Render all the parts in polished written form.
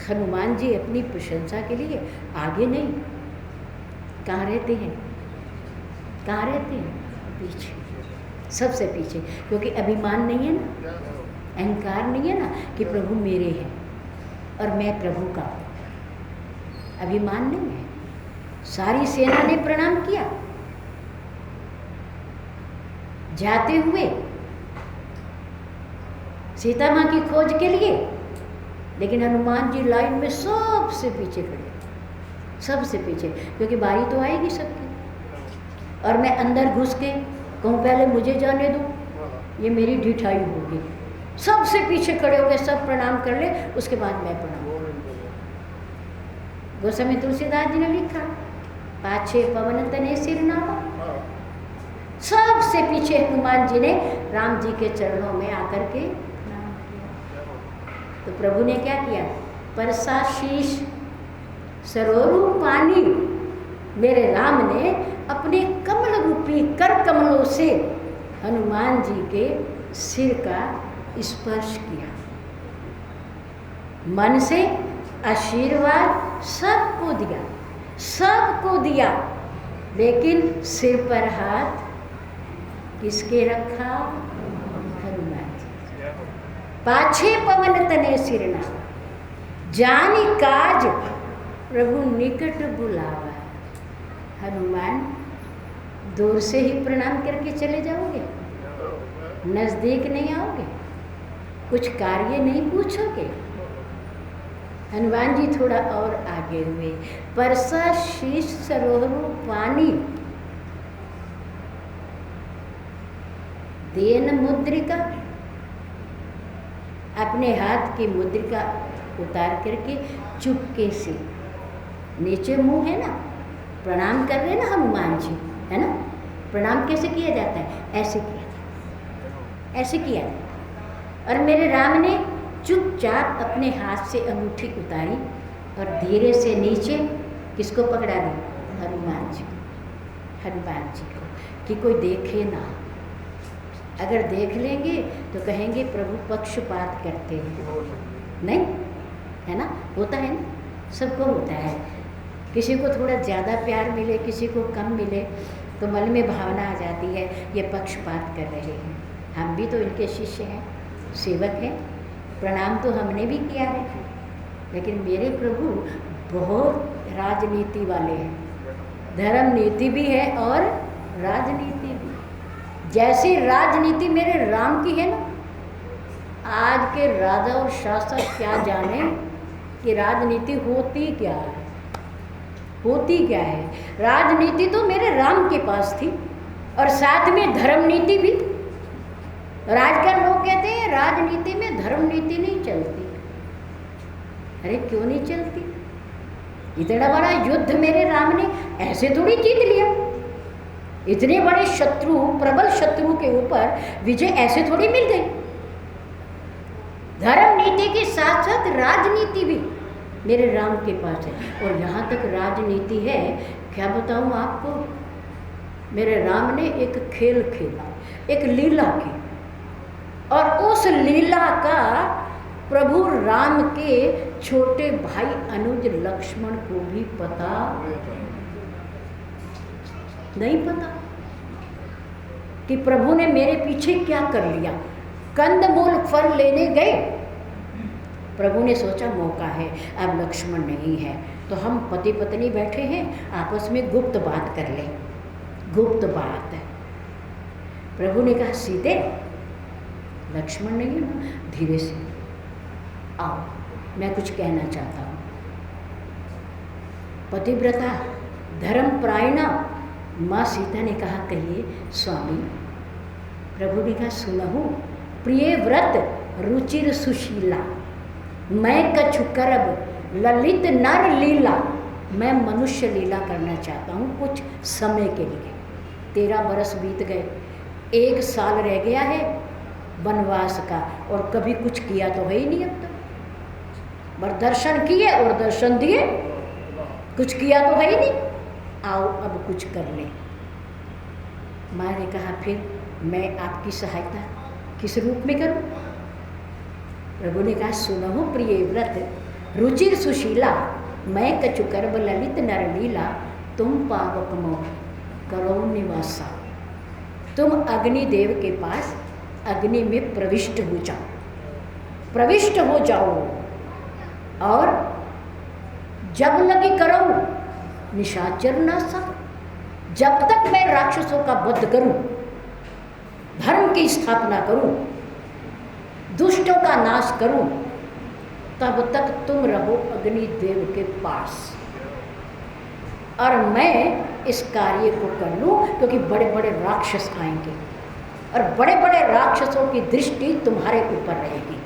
हनुमान जी अपनी प्रशंसा के लिए आगे नहीं, कहाँ रहते हैं, कहाँ रहते हैं, पीछे, सबसे पीछे, क्योंकि अभिमान नहीं है ना, अहंकार नहीं है ना कि प्रभु मेरे हैं और मैं प्रभु का हूँ, अभिमान नहीं है। सारी सेना ने प्रणाम किया जाते हुए सीता माँ की खोज के लिए, लेकिन हनुमान जी लाइन में सबसे पीछे खड़े, सबसे पीछे, क्योंकि बारी तो आएगी सबकी। और मैं अंदर घुस के कहूँ पहले मुझे जाने दो, ये मेरी ढिठाई होगी। सबसे पीछे खड़े हो गए, सब प्रणाम कर ले, उसके बाद मैं प्रणाम। गोस्वामी तुलसीदास जी ने लिखा, पाछे पवन तने सिर नावा। सबसे पीछे हनुमान जी ने राम जी के चरणों में आकर के प्रणाम किया। तो प्रभु ने क्या किया, परसा शीश सरोरु पानी, मेरे राम ने अपने कमल रूपी कर कमलों से हनुमान जी के सिर का स्पर्श किया। मन से आशीर्वाद सबको दिया, सबको दिया, लेकिन सिर पर हाथ किसके रखा, हनुमान जी। पाछे पवन तने सिरना, जानी काज प्रभु निकट बुलावा। हनुमान दूर से ही प्रणाम करके चले जाओगे, नजदीक नहीं आओगे, कुछ कार्य नहीं पूछोगे। हनुमान जी थोड़ा और आगे हुए, परसा शीश सरोरु पानी, देन मुद्रिका, अपने हाथ की मुद्रिका उतार करके चुपके से, नीचे मुंह है ना, प्रणाम कर रहे हैं ना हनुमान जी, है ना। प्रणाम कैसे किया जाता है, ऐसे किया जाता, ऐसे किया जाता। और मेरे राम ने चुपचाप अपने हाथ से अंगूठी उतारी और धीरे से नीचे किसको पकड़ा दी, हनुमान जी को, हनुमान जी को, कि कोई देखे ना। अगर देख लेंगे तो कहेंगे प्रभु पक्षपात करते हैं, नहीं है ना, होता है ना, सबको होता है। किसी को थोड़ा ज़्यादा प्यार मिले, किसी को कम मिले, तो मन में भावना आ जाती है ये पक्षपात कर रहे हैं। हम भी तो इनके शिष्य हैं, सेवक हैं, प्रणाम तो हमने भी किया है, लेकिन मेरे प्रभु बहुत राजनीति वाले हैं, धर्म नीति भी है और राजनीति भी। जैसी राजनीति मेरे राम की है ना, आज के राजा और शासक क्या जाने कि राजनीति होती क्या है, होती क्या है। राजनीति तो मेरे राम के पास थी और साथ में धर्म नीति भी। और आजकल लोग कहते हैं राजनीति में धर्म नीति नहीं चलती। अरे क्यों नहीं चलती? इतना बड़ा युद्ध मेरे राम ने ऐसे थोड़ी जीत लिया। इतने बड़े शत्रु, प्रबल शत्रु के ऊपर विजय ऐसे थोड़ी मिल गई। धर्म नीति के साथ साथ राजनीति भी मेरे राम के पास है। और यहाँ तक राजनीति है, क्या बताऊँ आपको, मेरे राम ने एक खेल खेला, एक लीला की, और उस लीला का प्रभु राम के छोटे भाई अनुज लक्ष्मण को भी पता नहीं, पता कि प्रभु ने मेरे पीछे क्या कर लिया। कंदमूल फल लेने गए, प्रभु ने सोचा मौका है, अब लक्ष्मण नहीं है तो हम पति पत्नी बैठे हैं, आपस में गुप्त बात कर लें, गुप्त बात। प्रभु ने कहा सीधे, लक्ष्मण नहीं है ना, धीरे से आओ, मैं कुछ कहना चाहता हूँ। पतिव्रता धर्मपरायणा माँ सीता ने कहा कहिए स्वामी। प्रभु ने कहा सुनहु प्रिय व्रत रुचिर सुशीला, मैं कछु करब ललित नर लीला। मैं मनुष्य लीला करना चाहता हूँ कुछ समय के लिए। 13 बरस बीत गए, 1 साल रह गया है वनवास का, और कभी कुछ किया तो है ही नहीं अब तक। बस दर्शन किए और दर्शन दिए, कुछ किया तो है ही नहीं। आओ अब कुछ कर ले। माँ ने कहा फिर मैं आपकी सहायता किस रूप में करूं? प्रभु ने कहा सुनहु प्रिय व्रत रुचिर सुशीला मैं कछु करब ललित नर लीला, तुम पावक मोह करो निवासा। तुम अग्निदेव के पास अग्नि में प्रविष्ट हो जाओ, प्रविष्ट हो जाओ, और जब लगी करो निशाचर नासा, जब तक मैं राक्षसों का वध करूं, धर्म की स्थापना करूं, दुष्टों का नाश करूं, तब तक तुम रहो अग्निदेव के पास और मैं इस कार्य को कर लूं, क्योंकि बड़े बड़े राक्षस आएंगे और बड़े बड़े राक्षसों की दृष्टि तुम्हारे ऊपर रहेगी,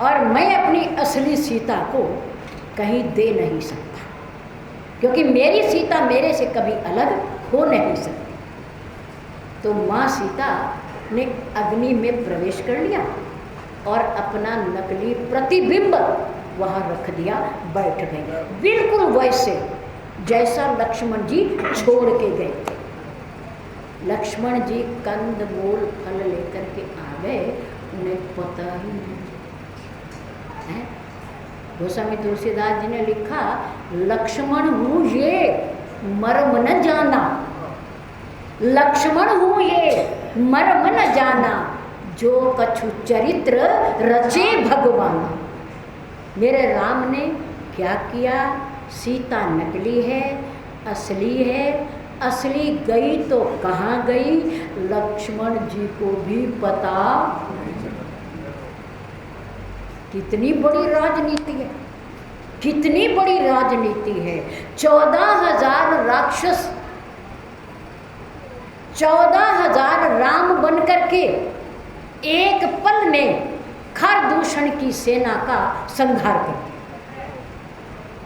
और मैं अपनी असली सीता को कहीं दे नहीं सकता, क्योंकि मेरी सीता मेरे से कभी अलग हो नहीं सकती। तो माँ सीता ने अग्नि में प्रवेश कर लिया और अपना नकली प्रतिबिंब वहाँ रख दिया, बैठ गए बिल्कुल वैसे जैसा लक्ष्मण जी छोड़ के गए थे। लक्ष्मण जी कंद मूल फल लेकर के आ गए, उन्हें पता ही नहीं है। गोस्वामी तुलसीदास जी ने लिखा, लक्ष्मण हूँ ये मर्म न जाना, लक्ष्मण हूँ ये मर्म न जाना, जो कछु चरित्र रचे भगवान। मेरे राम ने क्या किया, सीता नकली है, असली है, असली गई तो कहाँ गई, लक्ष्मण जी को भी पता। कितनी बड़ी राजनीति है, कितनी बड़ी राजनीति है। 14,000 राक्षस, 14,000 राम बनकर के एक पल में खरदूषण की सेना का संहार कर दिया,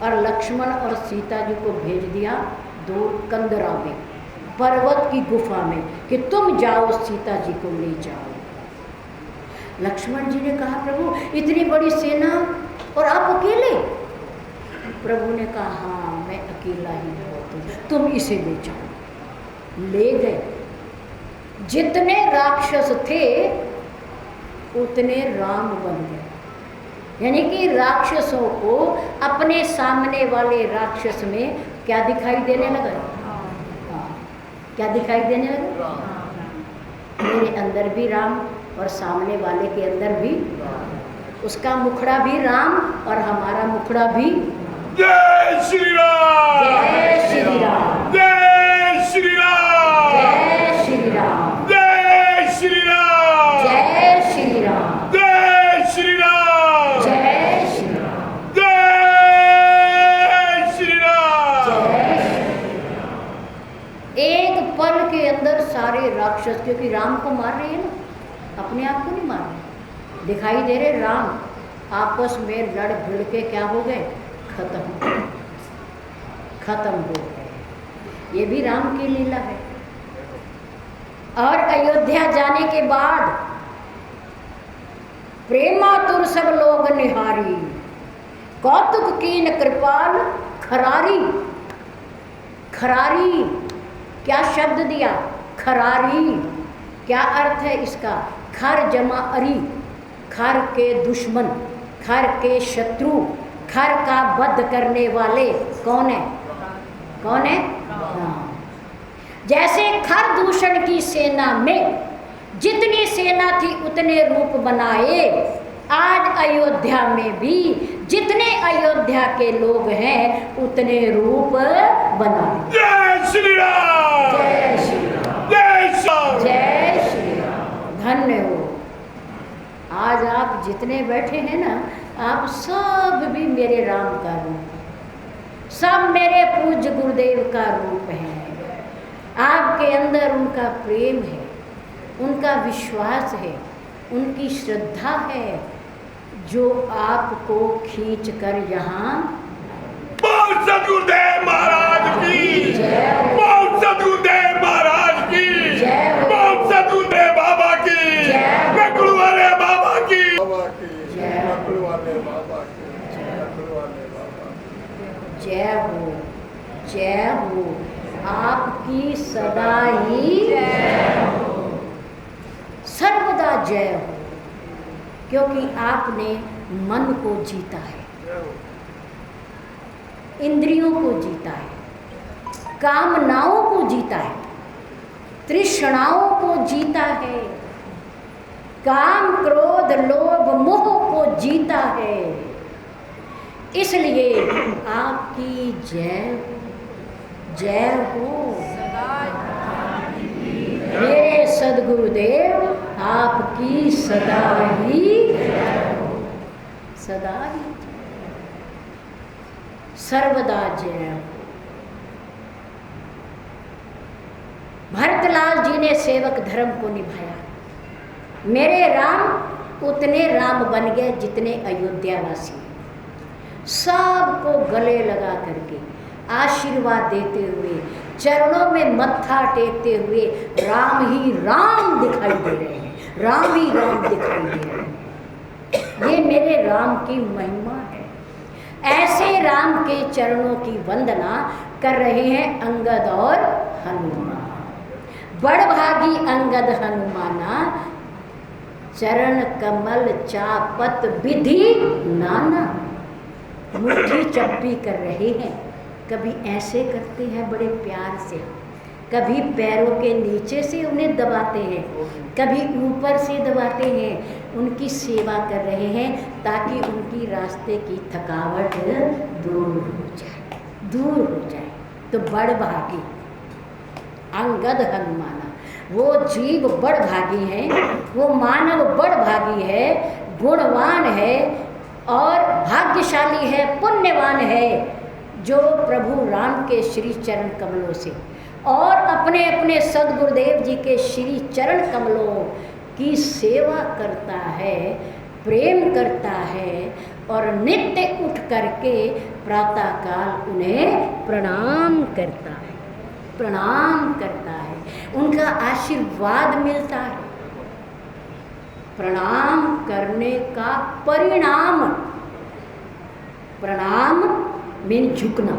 और लक्ष्मण और सीता जी को भेज दिया दूर कंदरा में, पर्वत की गुफा में, कि तुम जाओ सीता जी को ले जाओ। लक्ष्मण जी ने कहा, प्रभु इतनी बड़ी सेना और आप अकेले? प्रभु ने कहा, हाँ मैं अकेला ही बहुत हूँ, तुम इसे ले जाओ। ले गए। जितने राक्षस थे उतने राम बन गए, यानी कि राक्षसों को अपने सामने वाले राक्षस में क्या दिखाई देने लगा? क्या दिखाई देने लगा? मेरे अंदर भी राम और सामने वाले के अंदर भी, उसका मुखड़ा भी राम और हमारा मुखड़ा भी। जय श्री राम, जय श्री राम, जय श्री राम, जय श्री राम, जय श्री राम, जय श्री राम, जय श्री राम, जय श्री राम, जय श्री राम। एक पल के अंदर सारे राक्षस, क्योंकि राम को मार रहे हैं ना, अपने आप को नहीं मार रहे, दिखाई दे रहे राम, आपस में लड़ भिड़ के क्या हो गए? खत्म, खत्म हो गए। ये भी राम की लीला है। और अयोध्या जाने के बाद प्रेमातुर सब लोग निहारी, कौतुक कीन कृपाल खरारी। खरारी क्या शब्द दिया? खरारी क्या अर्थ है इसका? खर जमा अरी, खर के दुश्मन, खर के शत्रु, खर का वध करने वाले कौन है? कौन है? हाँ। जैसे खर दूषण की सेना में जितनी सेना थी उतने रूप बनाए, आज अयोध्या में भी जितने अयोध्या के लोग हैं उतने रूप बनाए। जय श्री राम, जय श्री राम, जय श्री राम, जय श्री राम। धन्य हो। आज आप जितने बैठे हैं ना, आप सब भी मेरे राम का रूप है, सब मेरे पूज्य गुरुदेव का रूप है। आपके अंदर उनका प्रेम है, उनका विश्वास है, उनकी श्रद्धा है, जो आपको खींच कर यहाँ। बोल सद्गुरुदेव महाराज की जय, बोल सद्गुरुदेव महाराज की जय, बोल सद्गुरुदेव बाबा की जय, रखड़ू वाले बाबा की जय, रखड़ू वाले बाबा की जय, रखड़ू वाले बाबा की जय हो, जय हो, आपकी सदा ही जय हो, सर्वदा जय हो, क्योंकि आपने मन को जीता है, इंद्रियों को जीता है, कामनाओं को जीता है, तृष्णाओं को जीता है, काम क्रोध लोभ मोह को जीता है। इसलिए आपकी जय हो मेरे सद्गुरुदेव, आपकी सदा ही सर्वदा जय हो। भरतलाल जी ने सेवक धर्म को निभाया। मेरे राम उतने राम बन गए जितने अयोध्यावासी, सबको गले लगा करके आशीर्वाद देते हुए, चरणों में मत्था टेकते हुए राम ही राम दिखाई दे रहे हैं, राम ही राम दिखाई दे रहे हैं। ये मेरे राम की महिमा है। ऐसे राम के चरणों की वंदना कर रहे हैं अंगद और हनुमान। बड़भागी अंगद हनुमाना, चरण कमल चापत विधि नाना। मुट्ठी चप्पी कर रहे हैं, कभी ऐसे करते हैं बड़े प्यार से, कभी पैरों के नीचे से उन्हें दबाते हैं, कभी ऊपर से दबाते हैं। उनकी सेवा कर रहे हैं ताकि उनकी रास्ते की थकावट दूर हो जाए। तो बड़भागी अंगद हनुमाना, वो जीव बड़भागी हैं, वो मानव बड़भागी है, गुणवान है और भाग्यशाली है, पुण्यवान है, जो प्रभु राम के श्री चरण कमलों से और अपने अपने सद्गुरुदेव जी के श्री चरण कमलों की सेवा करता है, प्रेम करता है और नित्य उठ करके प्रातःकाल उन्हें प्रणाम करता है, उनका आशीर्वाद मिलता है। प्रणाम करने का परिणाम, प्रणाम मीन झुकना,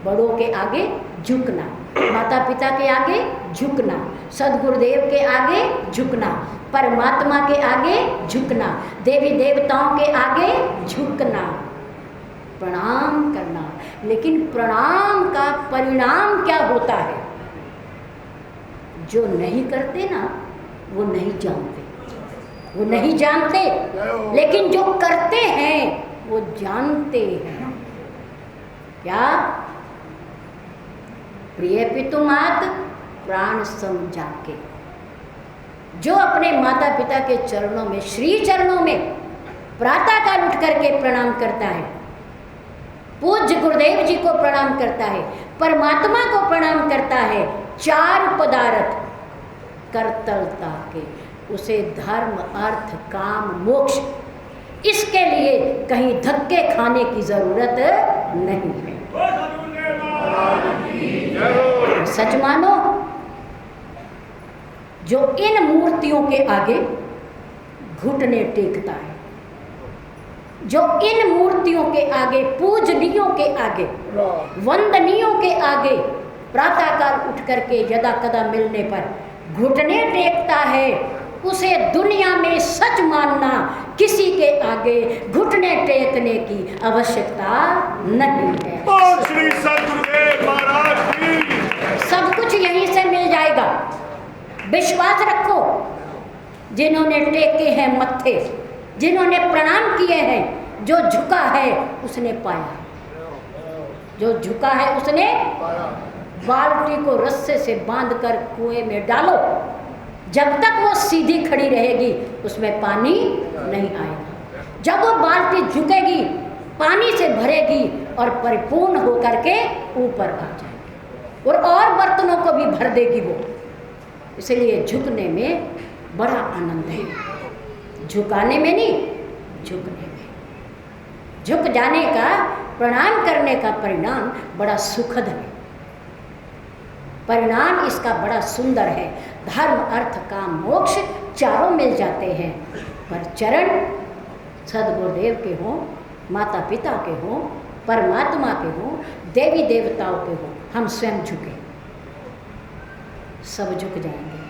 बड़ों के आगे झुकना, माता पिता के आगे झुकना, सद्गुरुदेव के आगे झुकना, परमात्मा के आगे झुकना, देवी देवताओं के आगे झुकना, प्रणाम करना। लेकिन प्रणाम का परिणाम क्या होता है? जो नहीं करते ना वो नहीं जानते, लेकिन जो करते हैं वो जानते हैं। क्या? प्रिय पितुमात प्राण सम जाके, जो अपने माता पिता के चरणों में, श्री चरणों में प्रातःकाल उठ करके प्रणाम करता है, पूज्य गुरुदेव जी को प्रणाम करता है, परमात्मा को प्रणाम करता है, चार पदार्थ करतलता के, उसे धर्म अर्थ काम मोक्ष, इसके लिए कहीं धक्के खाने की जरूरत नहीं है। सच मानो, जो इन मूर्तियों के आगे घुटने टेकता है, जो इन मूर्तियों के आगे, पूजनीयों के आगे, वंदनीयों के आगे प्रातःकाल उठ करके यदा कदा मिलने पर घुटने टेकता है, उसे दुनिया में सच मानना, किसी के आगे घुटने टेकने की आवश्यकता नहीं है। श्री सद्गुरुदेव महाराज की सब कुछ यहीं से मिल जाएगा। विश्वास रखो, जिन्होंने टेके हैं मत्थे, जिन्होंने प्रणाम किए हैं, जो झुका है उसने पाया, जो झुका है उसने बाल्टी को रस्से से बांधकर कुएं में डालो, जब तक वो सीधी खड़ी रहेगी उसमें पानी नहीं आएगा। जब वो बाल्टी झुकेगी, पानी से भरेगी और परिपूर्ण होकर के ऊपर आ जाएगी और बर्तनों को भी भर देगी वो। इसलिए झुकने में बड़ा आनंद है, झुकाने में नहीं, झुकने में। झुक जाने का, प्रणाम करने का परिणाम बड़ा सुखद है, परिणाम इसका बड़ा सुंदर है। धर्म अर्थ काम मोक्ष चारों मिल जाते हैं, पर चरण सद्गुरुदेव के हों, माता पिता के हों, परमात्मा के हों, देवी देवताओं के हों, हम स्वयं झुके, सब झुक जाएंगे।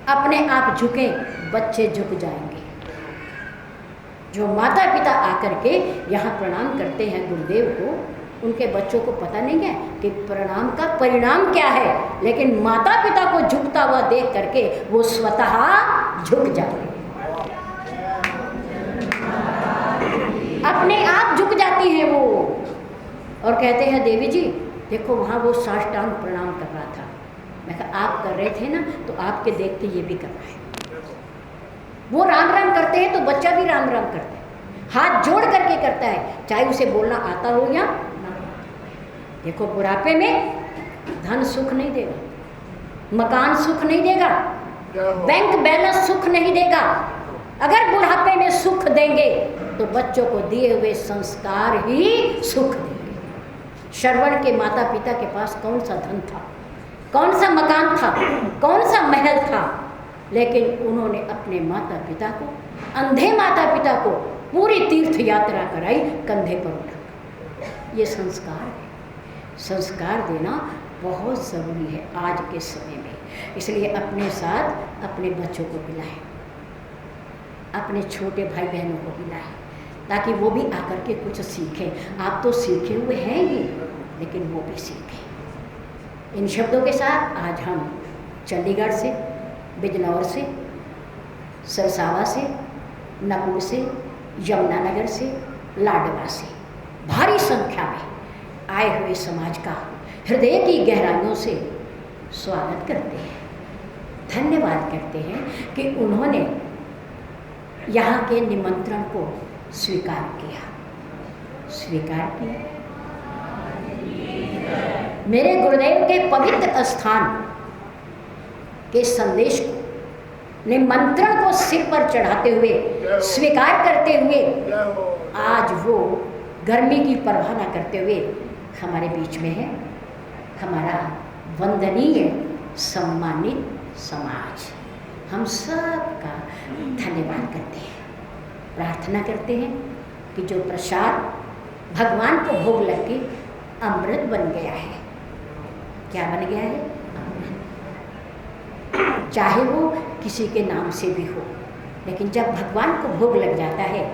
अपने आप झुके, बच्चे झुक जाएंगे, जो माता पिता आकर के यहाँ प्रणाम करते हैं गुरुदेव को, उनके बच्चों को पता नहीं है कि प्रणाम का परिणाम क्या है, लेकिन माता पिता को झुकता हुआ देख करके वो स्वतः झुक जाते हैं, अपने आप झुक जाती हैं वो, और कहते हैं देवी जी देखो वहाँ वो साष्टांग प्रणाम कर रहा था। मैं कहा आप कर रहे थे ना, तो आपके देखते ये भी कर रहा है। वो राम राम करते हैं तो बच्चा भी राम राम करता है, हाथ जोड़ करके करता है, चाहे उसे बोलना आता हो या ना। देखो बुढ़ापे में धन सुख नहीं देगा, मकान सुख नहीं देगा, बैंक बैलेंस सुख नहीं देगा। अगर बुढ़ापे में सुख देंगे तो बच्चों को दिए हुए संस्कार ही सुख देंगे। श्रवण के माता पिता के पास कौन सा धन था, कौन सा मकान था, कौन सा महल था, लेकिन उन्होंने अपने माता पिता को, अंधे माता पिता को पूरी तीर्थ यात्रा कराई कंधे पर उठाकर। ये संस्कार है, संस्कार देना बहुत ज़रूरी है आज के समय में। इसलिए अपने साथ अपने बच्चों को बुलाएं, अपने छोटे भाई बहनों को बुलाएं, ताकि वो भी आकर के कुछ सीखें। आप तो सीखे हुए हैं ही, लेकिन वो भी सीखें। इन शब्दों के साथ आज हम चंडीगढ़ से, बिजनौर से, सरसावा से, नकुड़ से, यमुनानगर से, लाडवा से भारी संख्या में आए हुए समाज का हृदय की गहराइयों से स्वागत करते हैं, धन्यवाद करते हैं कि उन्होंने यहाँ के निमंत्रण को स्वीकार किया, स्वीकार किया। मेरे गुरुदेव के पवित्र स्थान के संदेश को, निमंत्रण को सिर पर चढ़ाते हुए, स्वीकार करते हुए, आज वो गर्मी की परवाह न करते हुए हमारे बीच में है। हमारा वंदनीय सम्मानित समाज हम सब का धन्यवाद करते हैं, प्रार्थना करते हैं कि जो प्रसाद भगवान को भोग लग के अमृत बन गया है, क्या बन गया है? चाहे वो किसी के नाम से भी हो, लेकिन जब भगवान को भोग लग जाता है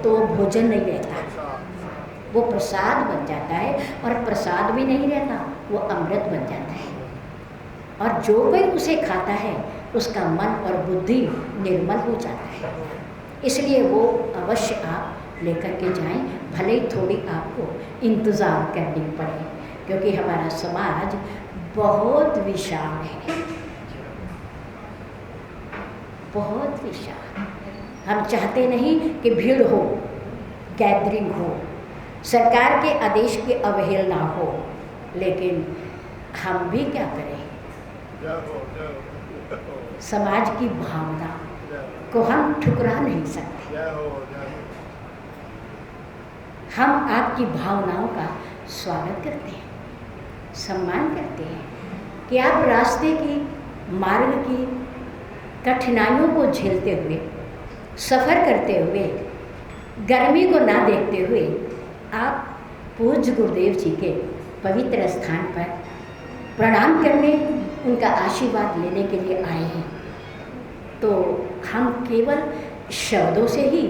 तो वो भोजन नहीं रहता, वो प्रसाद बन जाता है, और प्रसाद भी नहीं रहता, वो अमृत बन जाता है। और जो कोई उसे खाता है उसका मन और बुद्धि निर्मल हो जाता है। इसलिए वो अवश्य आप लेकर के जाएं, भले ही थोड़ी आपको इंतज़ार करनी पड़े, क्योंकि हमारा समाज बहुत विशाल है, बहुत विशाल। हम चाहते नहीं कि भीड़ हो, गैदरिंग हो, सरकार के आदेश की अवहेलना हो, लेकिन हम भी क्या करें? समाज की भावना को हम ठुकरा नहीं सकते। हम आपकी भावनाओं का स्वागत करते हैं, सम्मान करते हैं कि आप रास्ते की, मार्ग की कठिनाइयों को झेलते हुए, सफ़र करते हुए, गर्मी को ना देखते हुए आप पूज्य गुरुदेव जी के पवित्र स्थान पर प्रणाम करने, उनका आशीर्वाद लेने के लिए आए हैं। तो हम केवल शब्दों से ही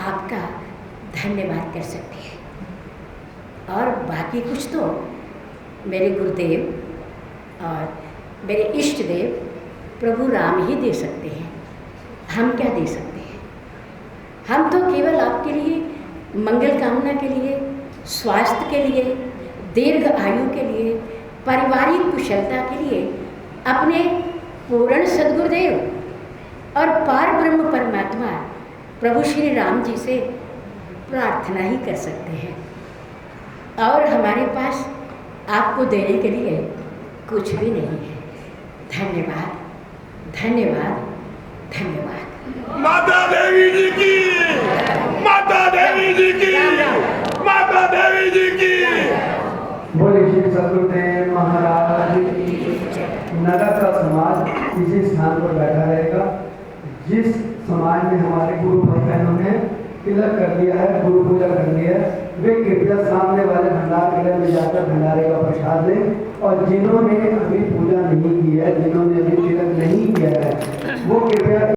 आपका धन्यवाद कर सकते हैं, और बाकी कुछ तो मेरे गुरुदेव और मेरे इष्ट देव प्रभु राम ही दे सकते हैं। हम क्या दे सकते हैं? हम तो केवल आपके लिए मंगल कामना के लिए, स्वास्थ्य के लिए, दीर्घ आयु के लिए, पारिवारिक कुशलता के लिए अपने पूर्ण सद्गुरुदेव और पार ब्रह्म परमात्मा प्रभु श्री राम जी से प्रार्थना ही कर सकते हैं। और हमारे पास आपको देने के लिए कुछ भी नहीं है। धन्यवाद, धन्यवाद, धन्यवाद। माता देवी जी की, माता देवी जी की, माता देवी जी की। बोले श्री सद्गुरुदेव महाराज की। नगर का समाज इसी स्थान पर बैठा रहेगा। जिस समाज में हमारे गुरु भाई बहनों ने तिलक कर लिया है, गुरु पूजा कर लिया है, वे कृपया सामने वाले भंडार गृह में जाकर भंडारे का प्रसाद लें। और जिन्होंने अभी पूजा नहीं की है, जिन्होंने अभी तिलक नहीं किया है, वो कृपया